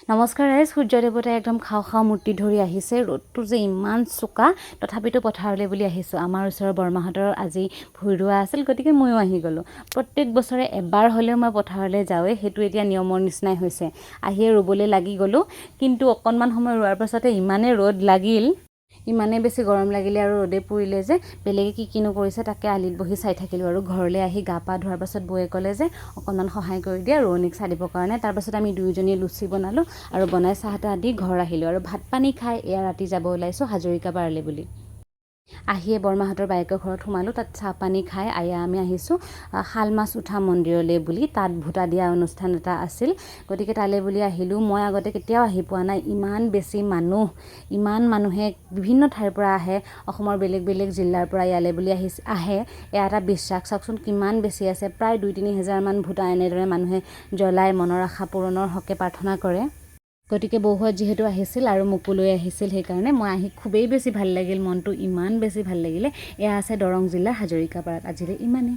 নমস্কাৰ ৰাইজ, সূৰ্য দেৱতাই একদম খাওঁ খাওঁ মূৰ্তি ধৰি আহিছে। ৰ'দটো যে ইমান চোকা, তথাপিতো পথাৰলৈ বুলি আহিছোঁ। আমাৰ ওচৰৰ বৰমাহঁতৰ আজি ভূঁই ৰোৱা আছিল, গতিকে ময়ো আহি গ'লোঁ। প্ৰত্যেক বছৰে এবাৰ হ'লেও মই পথাৰলৈ যাওঁৱেই, সেইটো এতিয়া নিয়মৰ নিচিনাই হৈছে। আহিয়ে ৰুবলৈ লাগি গ'লোঁ, কিন্তু অকণমান সময় ৰোৱাৰ পাছতে ইমানেই ৰ'দ লাগিল, ইমানেই বেছি গৰম লাগিলে আৰু ৰ'দে পুৰিলে যে বেলেগে কিনো কৰিছে তাকে আলিত বহি চাই থাকিলোঁ। আৰু ঘৰলৈ আহি গা পা ধোৱাৰ পাছত বৌয়ে ক'লে যে অকণমান সহায় কৰি দিয়ে ৰোৱনীক চাহ দিবৰ কাৰণে। তাৰপাছত আমি দুয়োজনীয়ে লুচি বনালোঁ আৰু বনাই চাহ তাহ দি ঘৰ আহিলোঁ। আৰু ভাত পানী খাই এয়া ৰাতি যাব ওলাইছোঁ হাজৰিকা পাৰলৈ বুলি। আহিয়ে বৰমাহঁতৰ বায়েকৰ ঘৰত সোমালোঁ, তাত চাহ পানী খাই আমি আহিছোঁ শাল মাছ উঠা মন্দিৰলৈ বুলি। তাত ভোটা দিয়া অনুষ্ঠান এটা আছিল, গতিকে তালৈ বুলি আহিলোঁ। মই আগতে কেতিয়াও আহি পোৱা নাই, ইমান বেছি মানুহ, ইমান মানুহে বিভিন্ন ঠাইৰ পৰা আহে, অসমৰ বেলেগ বেলেগ জিলাৰ পৰা ইয়ালৈ বুলি আহে। এয়া এটা বিশ্বাস, চাওকচোন কিমান বেছি আছে, প্ৰায় 2-3 হাজাৰমান ভোটা এনেদৰে মানুহে জ্বলাই মনৰ আশা পূৰণৰ হকে প্ৰাৰ্থনা কৰে। গতিকে বৌহঁত যিহেতু আহিছিল আৰু মোকো লৈ আহিছিল, সেইকাৰণে মই আহি খুবেই বেছি ভাল লাগিল, মনটো ইমান বেছি ভাল লাগিলে। এয়া আছে দৰং জিলাৰ হাজৰিকা পাৰত। আজিলৈ ইমানেই।